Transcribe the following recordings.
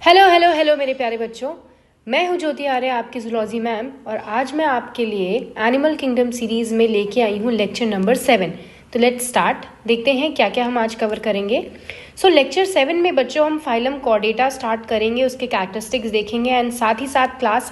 Hello hello hello मेरे प्यारे बच्चों, मैं हूं ज्योति आर्य, आपकी जूलॉजी मैम। और आज मैं आपके लिए एनिमल किंगडम सीरीज़ में लेके आई हूं लेक्चर नंबर 7। तो लेट्स स्टार्ट। देखते हैं क्या क्या हम आज कवर करेंगे। लेक्चर 7 में बच्चों हम फाइलम कॉर्डेटा स्टार्ट करेंगे, उसके कैरेक्टरिस्टिक्स देखेंगे एंड साथ ही साथ क्लास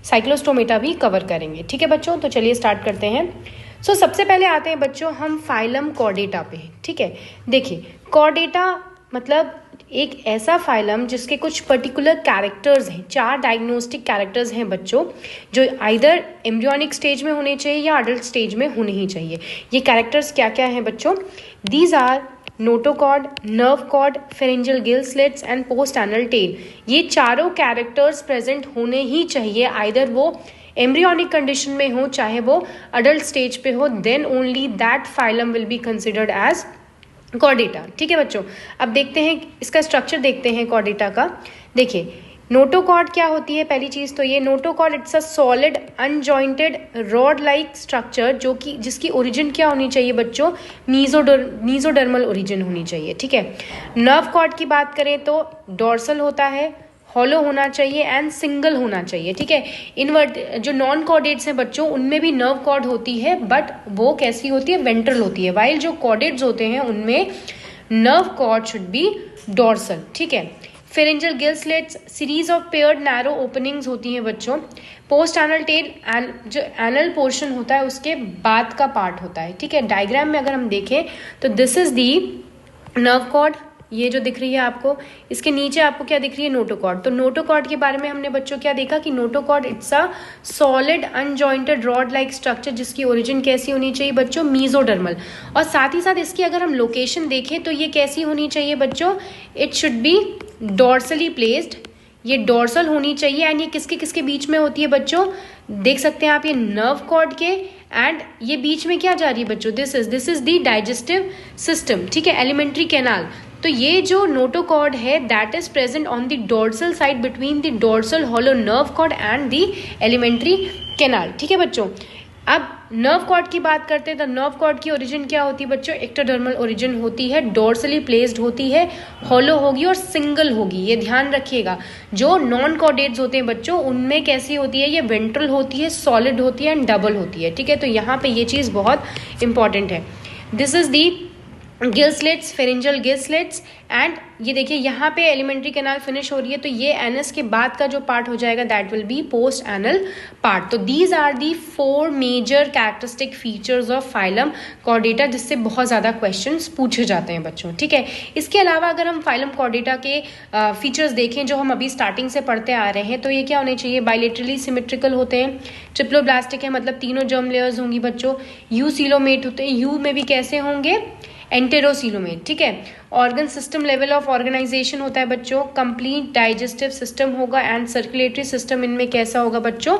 साइक्लोस्टोमेटा भी कवर करेंगे। ठीक है बच्चों, तो चलिए स्टार्ट करते हैं। सबसे पहले आते हैं बच्चों हम फाइलम कॉर्डेटा पे। ठीक है, देखिए कॉर्डेटा मतलब एक ऐसा फाइलम जिसके कुछ पर्टिकुलर कैरेक्टर्स हैं, 4 डायग्नोस्टिक कैरेक्टर्स हैं बच्चों, जो आइदर एम्ब्रियोनिक स्टेज में होने चाहिए या अडल्ट स्टेज में होने ही चाहिए। ये कैरेक्टर्स क्या क्या हैं बच्चों? These are notochord, nerve cord, pharyngeal gill slits and post anal tail. ये चारों कैरेक्टर्स प्रेजेंट होने ही चाहिए, आइदर वो एम्ब्रियोनिक कंडीशन में हो चाहे वो अडल्ट स्टेज पे हो, then only that phylum will be considered as Chordata. ठीक है बच्चों, अब देखते हैं इसका स्ट्रक्चर, देखते हैं कॉर्डेटा का। देखिए नोटोकॉर्ड क्या होती है। पहली चीज तो ये notochord it's a solid unjointed rod like structure, जो कि जिसकी ओरिजिन क्या होनी चाहिए बच्चों? मीजोडर्मल ओरिजिन होनी चाहिए। ठीक है, नर्व कॉर्ड की बात करें तो डोर्सल होता है, हॉलो होना चाहिए एंड सिंगल होना चाहिए। ठीक है, इनवर्ट जो नॉन कॉर्डेट्स हैं बच्चों उनमें भी नर्व कॉर्ड होती है, बट वो कैसी होती है? वेंट्रल होती है, वाइल जो कॉर्डेट्स होते हैं उनमें nerve cord should be dorsal. ठीक है, pharyngeal gill slits series of paired narrow openings होती हैं बच्चों। पोस्ट एनल टेल जो एनल पोर्शन होता है उसके बाद का पार्ट होता है। ठीक है, डायग्राम में अगर हम देखें तो this is the nerve cord, ये जो दिख रही है आपको, इसके नीचे आपको क्या दिख रही है? नोटोकॉर्ड। तो नोटोकॉर्ड के बारे में हमने बच्चों क्या देखा कि notochord it's a solid unjointed rod like structure, जिसकी ओरिजिन कैसी होनी चाहिए बच्चों? मीजोडर्मल। और साथ ही साथ इसकी अगर हम लोकेशन देखें तो ये कैसी होनी चाहिए बच्चों? It should be dorsally placed, ये डॉर्सल होनी चाहिए। एंड ये किसके किसके बीच में होती है बच्चों? देख सकते हैं आप, ये नर्व कॉर्ड के एंड ये बीच में क्या जा रही है बच्चों? This is the digestive system. ठीक है, एलिमेंट्री कैनाल। तो ये जो नोटोकॉर्ड है that is present on the dorsal side between the dorsal hollow nerve cord and the alimentary canal. ठीक है बच्चों, अब नर्व कॉर्ड की बात करते हैं तो नर्व कॉर्ड की ओरिजिन क्या होती है बच्चों? एक्टोडर्मल ओरिजिन होती है, डोर्सली प्लेस्ड होती है, हॉलो होगी और सिंगल होगी। ये ध्यान रखिएगा, जो नॉन कॉर्डेट्स होते हैं बच्चों उनमें कैसी होती है? ये वेंट्रल होती है, सॉलिड होती है एंड डबल होती है। ठीक है, तो यहाँ पे ये चीज़ बहुत इंपॉर्टेंट है। This is the gill slits, pharyngeal gill slits and ये देखिए यहाँ पे एलिमेंट्री कैनाल फिनिश हो रही है, तो ये एनस के बाद का जो पार्ट हो जाएगा that will be post anal part. तो these are the 4 major characteristic features of phylum chordata, जिससे बहुत ज़्यादा क्वेश्चंस पूछे जाते हैं बच्चों। ठीक है, इसके अलावा अगर हम फाइलम कॉर्डेटा के फीचर्स देखें जो हम अभी स्टार्टिंग से पढ़ते आ रहे हैं, तो ये क्या होने चाहिए? बायलेटरली सिमेट्रिकल होते हैं, ट्रिप्लोब्लास्टिक है मतलब तीनों जर्म लेयर्स होंगी बच्चों, यू सीलोमेट होते हैं, यू में भी कैसे होंगे? एंटेरोसीलोमेट। ठीक है, organ system level of organisation होता है बच्चों, कंप्लीट डाइजेस्टिव सिस्टम होगा एंड सर्कुलेटरी सिस्टम इनमें कैसा होगा बच्चों?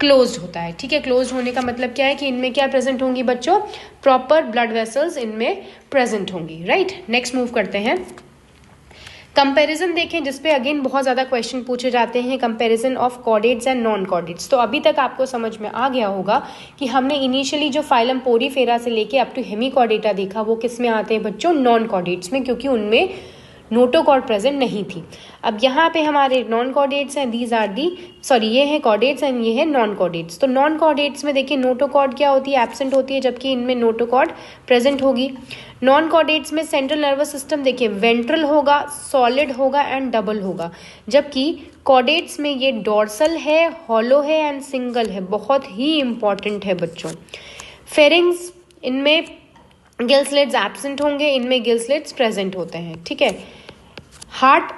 क्लोज्ड होता है। ठीक है, क्लोज्ड होने का मतलब क्या है कि इनमें क्या प्रेजेंट होंगी बच्चों? प्रॉपर ब्लड वेसल्स इनमें प्रेजेंट होंगी। राइट, नेक्स्ट मूव करते हैं। कंपैरिजन देखें, जिसपे अगेन बहुत ज़्यादा क्वेश्चन पूछे जाते हैं, comparison of chordates and non chordates. तो अभी तक आपको समझ में आ गया होगा कि हमने इनिशियली जो फाइलम पोरीफेरा से लेके अप टू हेमिकॉर्डेटा देखा वो किस में आते हैं बच्चों? नॉन कॉर्डेट्स में, क्योंकि उनमें नोटोकॉर्ड प्रेजेंट नहीं थी। अब यहाँ पे हमारे नॉन कॉर्डेट्स हैं, दीज आर दी ये है कॉर्डेट्स एंड ये है नॉन कॉर्डेट्स। तो नॉन कॉर्डेट्स में देखिए नोटोकॉर्ड क्या होती है? एब्सेंट होती है, जबकि इनमें नोटोकॉर्ड प्रेजेंट होगी। नॉन कॉर्डेट्स में सेंट्रल नर्वस सिस्टम देखिए वेंट्रल होगा, सॉलिड होगा एंड डबल होगा, जबकि कॉर्डेट्स में ये डोर्सल है, हॉलो है एंड सिंगल है। बहुत ही इंपॉर्टेंट है बच्चों। फेरिंग्स, इनमें गिल स्लिट्स एब्सेंट होंगे, इनमें गिल स्लिट्स प्रेजेंट होते हैं। ठीक है, हार्ट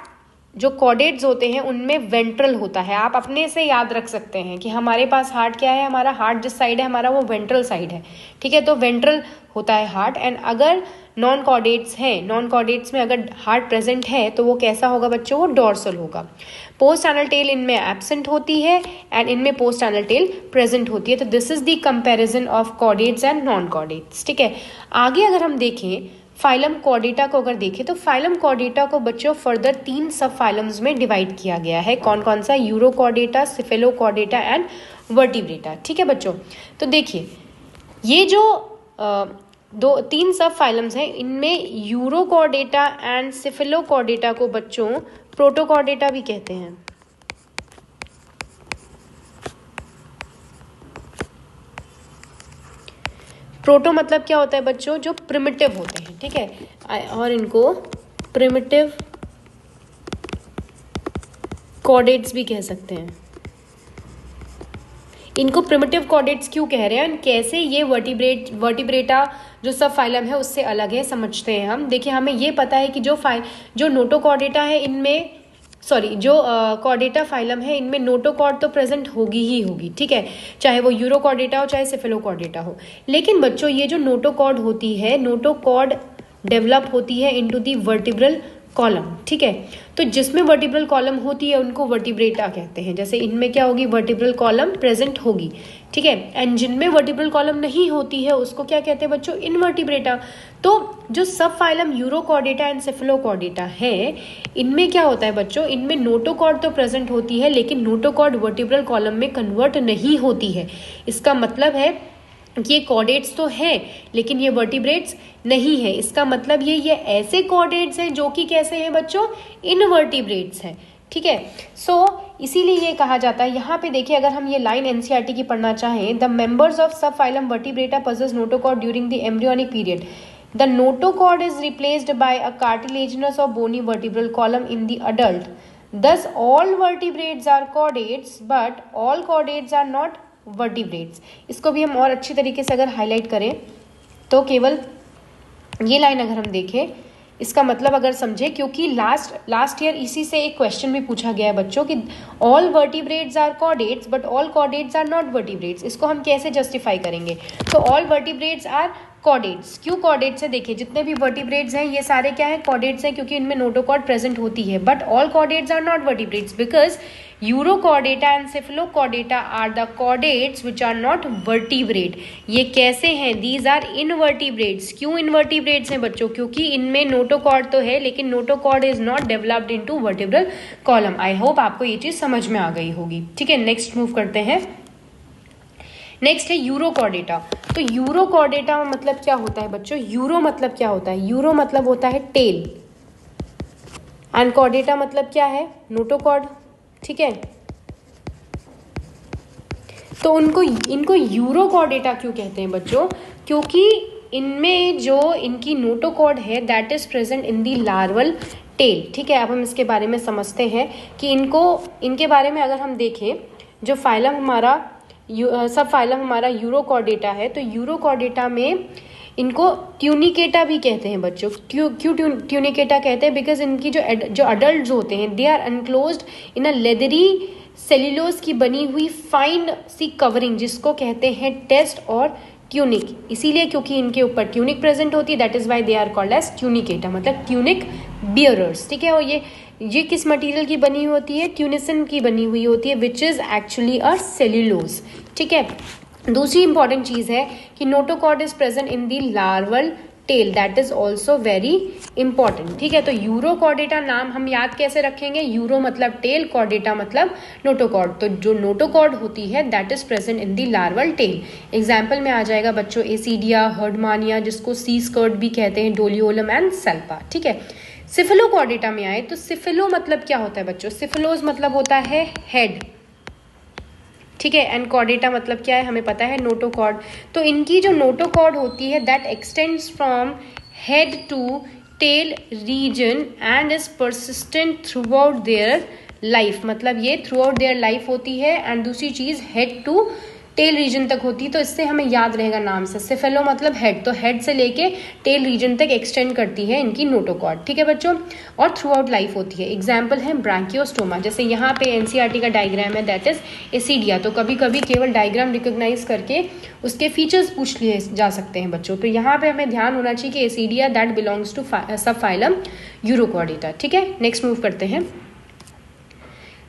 जो कॉर्डेट्स होते हैं उनमें वेंट्रल होता है। आप अपने से याद रख सकते हैं कि हमारे पास हार्ट क्या है, हमारा हार्ट जिस साइड है हमारा वो वेंट्रल साइड है। ठीक है, तो वेंट्रल होता है हार्ट। एंड अगर नॉन कॉर्डेट्स हैं, नॉन कॉर्डेट्स में अगर हार्ट प्रेजेंट है तो वो कैसा होगा बच्चों? वो डोर्सल होगा। पोस्ट एनल टेल इनमें एब्सेंट होती है एंड इनमें पोस्ट एनल टेल प्रेजेंट होती है। तो this is the comparison of chordates and non chordates. ठीक है, आगे अगर हम देखें फाइलम कॉर्डेटा को, अगर देखें तो फाइलम कॉर्डेटा को बच्चों फर्दर 3 सब फाइलम्स में डिवाइड किया गया है। कौन कौन सा? Urochordata, cephalochordata and vertebrata. ठीक है बच्चों, तो देखिए ये जो तीन सब फाइलम्स हैं, इनमें यूरोकॉर्डेटा एंड सिफिलोकॉर्डेटा को बच्चों प्रोटोकॉर्डेटा भी कहते हैं। प्रोटो मतलब क्या होता है बच्चों, जो प्रिमिटिव होते हैं, ठीक है, और इनको प्रिमिटिव कॉर्डेट्स भी कह सकते हैं। इनको प्रिमिटिव कॉर्डेट्स क्यों कह रहे हैं, कैसे ये वर्टिब्रेटा जो सब फाइलम है उससे अलग है, समझते हैं हम। देखिए, हमें ये पता है कि जो नोटोकॉर्डेटा है इनमें, जो कॉर्डेटा फाइलम है इनमें नोटोकॉर्ड तो प्रेजेंट होगी ही होगी, ठीक है, चाहे वो यूरोकॉर्डेटा हो चाहे सिफिलोकॉर्डेटा हो। लेकिन बच्चों ये जो नोटोकॉर्ड होती है, नोटोकॉर्ड डेवलप होती है इनटू दी वर्टिब्रल कॉलम, ठीक है। तो जिसमें वर्टिब्रल कॉलम होती है उनको वर्टिब्रेटा कहते हैं। जैसे इनमें क्या होगी, वर्टिब्रल कॉलम प्रेजेंट होगी, ठीक है, एंड जिनमें वर्टिब्रल कॉलम नहीं होती है उसको क्या कहते हैं बच्चों, इनवर्टिब्रेटा। तो जो सब फाइलम यूरोकॉर्डेटा एंड सिफिलोकॉर्डेटा है, इनमें क्या होता है बच्चों, इनमें नोटोकॉर्ड तो प्रेजेंट होती है लेकिन नोटोकॉर्ड वर्टिब्रल कॉलम में कन्वर्ट नहीं होती है। इसका मतलब है ये कॉर्डेट्स तो है लेकिन ये वर्टिब्रेट्स नहीं है। इसका मतलब ये ऐसे कॉर्डेट्स हैं जो कि कैसे हैं बच्चों, इनवर्टिब्रेट्स हैं, ठीक है। इसीलिए ये कहा जाता है, यहाँ पे देखिए अगर हम ये लाइन एनसीईआरटी की पढ़ना चाहें, the members of subphylum vertebrata possess notochord during the embryonic period. The notochord is replaced by a cartilaginous और bony vertebral column in the adult. Thus all vertebrates are chordates but all chordates are not vertebrates। इसको भी हम और अच्छी तरीके से अगर highlight करें तो केवल ये लाइन अगर हम देखें, इसका मतलब अगर समझे, क्योंकि लास्ट ईयर इसी से एक क्वेश्चन भी पूछा गया है बच्चों कि all vertebrates are chordates but all chordates are not vertebrates. इसको हम कैसे जस्टिफाई करेंगे, तो ऑल वर्टिब्रेट्स आर कॉर्डेट्स। क्यों कॉर्डेट्स है, देखिए जितने भी वर्टिब्रेट्स हैं ये सारे क्या है, कॉर्डेट्स हैं, क्योंकि इनमें नोटोकॉर्ड प्रेजेंट होती है। But all chordates are not vertebrates because urochordata and cephalochordata are the chordates which are not vertebrate. ये कैसे हैं, दीज आर इनवर्टिब्रेट्स। क्यों इनवर्टिब्रेट्स हैं बच्चों, क्योंकि इनमें नोटोकॉर्ड तो है लेकिन notochord is not developed into vertebral column. I hope आपको ये चीज समझ में आ गई होगी, ठीक है। नेक्स्ट मूव करते हैं। नेक्स्ट है यूरोकॉर्डेटा। तो यूरोकॉर्डेटा मतलब क्या होता है बच्चों, यूरो मतलब क्या होता है, यूरो मतलब होता है टेल एंड कॉर्डेटा मतलब क्या है, नोटोकॉर्ड, ठीक है। तो इनको यूरोकॉर्डेटा क्यों कहते हैं बच्चों, क्योंकि इनमें जो इनकी नोटोकॉर्ड है that is present in the larval tail, ठीक है। अब हम इसके बारे में समझते हैं कि इनके बारे में अगर हम देखें, जो फाइलम हमारा सब फाइलम हमारा यूरोकॉर्डेटा है, तो यूरोकॉर्डेटा में इनको ट्यूनिकेटा भी कहते हैं बच्चों। क्यों ट्यूनिकेटा कहते हैं, बिकॉज इनकी जो अडल्ट होते हैं they are enclosed in a leathery cellulose की बनी हुई फाइन सी कवरिंग, जिसको कहते हैं टेस्ट और ट्यूनिक। इसीलिए क्योंकि इनके ऊपर ट्यूनिक प्रेजेंट होती है, that is why they are called as Tunicata, मतलब ट्यूनिक बियरर्स, ठीक है। और ये किस मटेरियल की बनी होती है, ट्यूनिसन की बनी हुई होती है, which is actually a cellulose, ठीक है। दूसरी इंपॉर्टेंट चीज है कि notochord is present in the larval tail, that is also very important, ठीक है। तो यूरोकॉर्डेटा नाम हम याद कैसे रखेंगे, यूरो मतलब टेल, कॉर्डेटा मतलब नोटोकॉर्ड। तो जो नोटोकॉर्ड होती है that is present in the larval tail. Example में आ जाएगा बच्चों एसिडिया, हर्डमानिया, जिसको सी स्कर्ट भी कहते हैं, डोलियोलम एंड सेल्पा, ठीक है। सिफिलोकॉर्डेटा में आए तो सिफिलो मतलब क्या होता है बच्चों, सिफिलोज मतलब होता है हेड, ठीक है, एंड कॉर्डेटा मतलब क्या है हमें पता है, नोटोकॉर्ड। तो इनकी जो नोटोकॉर्ड होती है that extends from head to tail region and is persistent throughout their life, मतलब ये थ्रू आउट देयर लाइफ होती है। एंड दूसरी चीज हेड टू टेल रीजन तक होती है, तो इससे हमें याद रहेगा नाम से, सिफेलो मतलब हेड, तो हेड से लेके टेल रीजन तक एक्सटेंड करती है इनकी नोटोकॉर्ड, ठीक है बच्चों, और थ्रू आउट लाइफ होती है। एग्जाम्पल है ब्रांकियोस्टोमा, जैसे यहाँ पे एनसीईआरटी का डायग्राम है दैट इज एसिडिया। तो कभी कभी केवल डायग्राम रिकॉग्नाइज करके उसके फीचर्स पूछ लिए जा सकते हैं बच्चों। तो यहाँ पे हमें ध्यान होना चाहिए कि एसिडिया दैट बिलोंग्स टू सब फाइलम यूरोकॉर्डेटा, ठीक है। नेक्स्ट मूव करते हैं।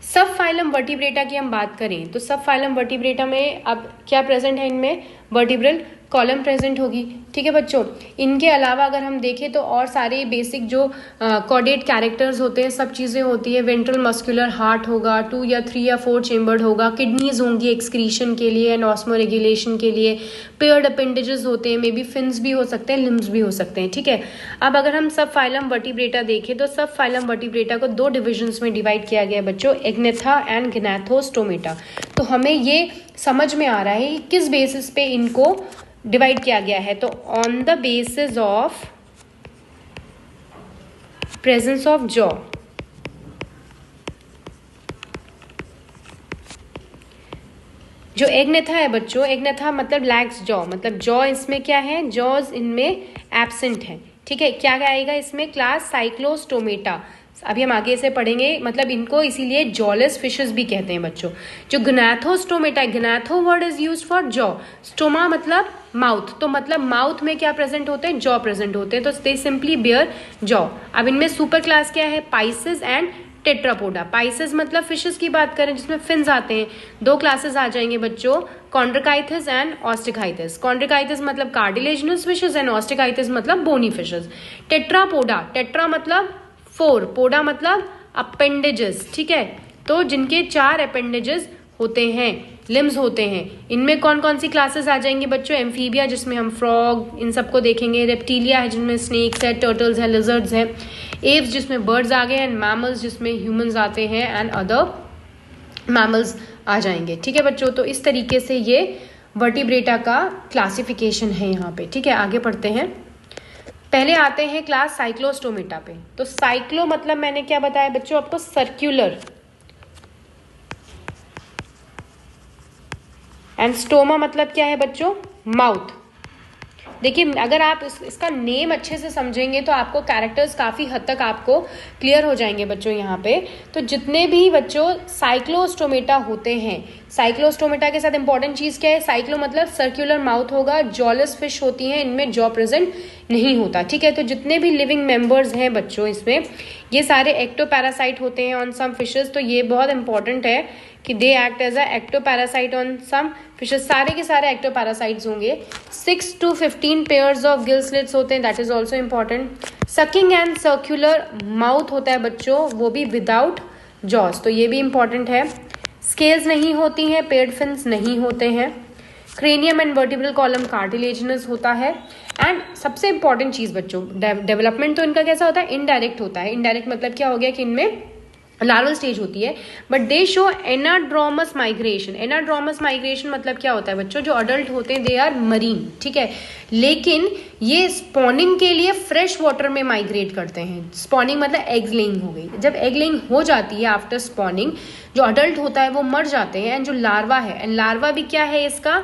सब फाइलम वर्टिब्रेटा की हम बात करें तो सब फाइलम वर्टिब्रेटा में अब क्या प्रेजेंट है, इनमें वर्टिब्रल कॉलम प्रेजेंट होगी, ठीक ठीक है बच्चों। इनके अलावा अगर हम देखें तो और सारे बेसिक जो कॉर्डेट कैरेक्टर्स होते हैं, सब चीज़ें होती है। वेंट्रल मस्कुलर हार्ट होगा, 2 या 3 या 4 चेम्बर्ड होगा। किडनीज होंगी एक्सक्रीशन के लिए एंड ऑस्मो रेगुलेशन के लिए। पेयर्ड अपेंडेजेस होते हैं, मे बी फिन्स भी हो सकते हैं, लिम्स भी हो सकते हैं, ठीक है। अब अगर हम सब फाइलम वर्टिब्रेटा देखें तो सब फाइलम वर्टिब्रेटा को 2 डिविजन्स में डिवाइड किया गया है बच्चों, एग्नेथा एंड ग्नैथोस्टोमेटा। तो हमें ये समझ में आ रहा है कि किस बेसिस पे इनको डिवाइड किया गया है। तो on the basis of presence of jaw, जो एग्नेथा है बच्चों, एग्नेथा मतलब लैक्स जॉ, मतलब जॉ इसमें क्या है, जॉज इनमें एब्सेंट है, ठीक है। क्या आएगा इसमें, क्लास साइक्लोस्टोमेटा। अभी हम आगे से पढ़ेंगे, मतलब इनको इसीलिए जॉलेस फिशेस भी कहते हैं बच्चों। जो gnathostomata, gnatho word is used for jaw, stoma मतलब माउथ, तो मतलब माउथ में क्या प्रेजेंट होते हैं, जॉ प्रेजेंट होते हैं, तो दे सिंपली बियर जॉ। अब इनमें सुपर क्लास क्या है, पाइसेस एंड टेट्रापोडा। पाइसेस मतलब फिशेस की बात करें जिसमें फिन्स आते हैं, 2 क्लासेस आ जाएंगे बच्चों, कॉन्ड्रिकाइथिस एंड ऑस्टिकाइथिस। कॉन्ड्रिकाइथिस मतलब कार्टिलेजिनस फिशेस एंड ऑस्टिकाइथिस मतलब बोनी फिशेस। टेट्रापोडा, टेट्रा मतलब 4, पोडा मतलब अपेंडेजेस, ठीक है। तो जिनके 4 अपेंडेजेस होते हैं, लिम्स होते हैं। इनमें कौन कौन सी क्लासेस आ जाएंगी बच्चों, एम्फीबिया जिसमें हम फ्रॉग इन सबको देखेंगे, रेप्टीलिया है जिनमें स्नेक्स है, टर्टल्स है, लिजर्ड्स है, एव्स जिसमें बर्ड्स आ गए, एंड मैमल्स जिसमें ह्यूमंस आते हैं एंड अदर मैमल्स आ जाएंगे, ठीक है बच्चों। तो इस तरीके से ये वर्टिब्रेटा का क्लासिफिकेशन है यहाँ पे, ठीक है। आगे पढ़ते हैं, पहले आते हैं क्लास साइक्लोस्टोमेटा पे। तो साइक्लो मतलब मैंने क्या बताया बच्चों आपको, सर्क्यूलर, एंड स्टोमा मतलब क्या है बच्चों, माउथ। देखिए अगर आप इसका नेम अच्छे से समझेंगे तो आपको कैरेक्टर्स काफ़ी हद तक आपको क्लियर हो जाएंगे बच्चों यहाँ पे। तो जितने भी बच्चों साइक्लोस्टोमेटा होते हैं, साइक्लोस्टोमेटा के साथ इंपॉर्टेंट चीज़ क्या है, साइक्लो मतलब सर्कुलर माउथ होगा, जॉलेस फिश होती हैं, इनमें जॉ प्रेजेंट नहीं होता, ठीक है। तो जितने भी लिविंग मेंबर्स हैं बच्चों इसमें, ये सारे एक्टोपैरासाइट होते हैं ऑन सम फिशेस। तो ये बहुत इंपॉर्टेंट है कि they act as a ectoparasite on some fishes, सारे के सारे एक्टोपैरासाइट्स होंगे। 6 to 15 pairs of gill slits होते हैं, that is also important. Sucking and circular mouth होता है बच्चों, वो भी विदाउट जॉस, तो ये भी इंपॉर्टेंट है। स्केल्स नहीं होती हैं, पेड फिन्स नहीं होते हैं। Cranium and vertebral column cartilaginous होता है। एंड सबसे इंपॉर्टेंट चीज़ बच्चों, डेवलपमेंट तो इनका कैसा होता है, इनडायरेक्ट होता है। इनडायरेक्ट मतलब क्या हो गया कि इनमें लार्वल स्टेज होती है, but they show anadromous migration. Anadromous migration मतलब क्या होता है बच्चों, जो अडल्ट होते हैं दे आर मरीन, ठीक है, लेकिन ये स्पॉनिंग के लिए फ्रेश वाटर में माइग्रेट करते हैं। स्पॉनिंग मतलब एग लेइंग हो गई, जब एग लेइंग हो जाती है आफ्टर स्पॉनिंग, जो अडल्ट होता है वो मर जाते हैं, एंड जो लार्वा है, एंड लार्वा भी क्या है इसका,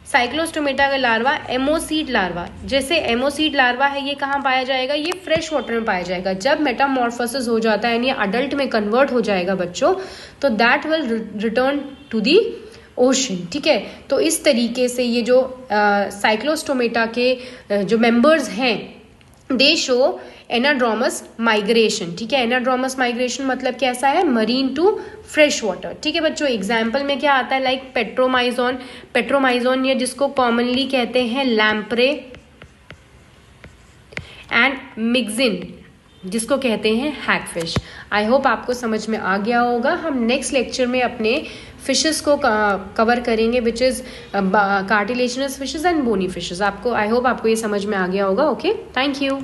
साइक्लोस्टोमेटा का लार्वा एमोसीड लार्वा। जैसे एमोसीड लार्वा है, ये कहाँ पाया जाएगा, ये फ्रेश वाटर में पाया जाएगा। जब मेटामॉर्फोसिस हो जाता है यानी अडल्ट में कन्वर्ट हो जाएगा बच्चों, तो that will return to the ocean, ठीक है। तो इस तरीके से ये जो साइक्लोस्टोमेटा के जो मेंबर्स हैं, दे शो एनाड्रोमस माइग्रेशन, ठीक है। एनाड्रोमस माइग्रेशन मतलब कैसा है, मरीन टू फ्रेश वाटर, ठीक है बच्चों। एग्जाम्पल में क्या आता है, लाइक पेट्रोमाइजोन, पेट्रोमाइजोन या जिसको कॉमनली कहते हैं लैम्प्रे, एंड मिक्सिन जिसको कहते हैं हैगफिश। आई होप आपको समझ में आ गया होगा। हम नेक्स्ट लेक्चर में अपने फिशेस को कवर करेंगे, which is cartilaginous fishes and bony fishes. आपको आई होप आपको ये समझ में आ गया होगा। Okay, thank you.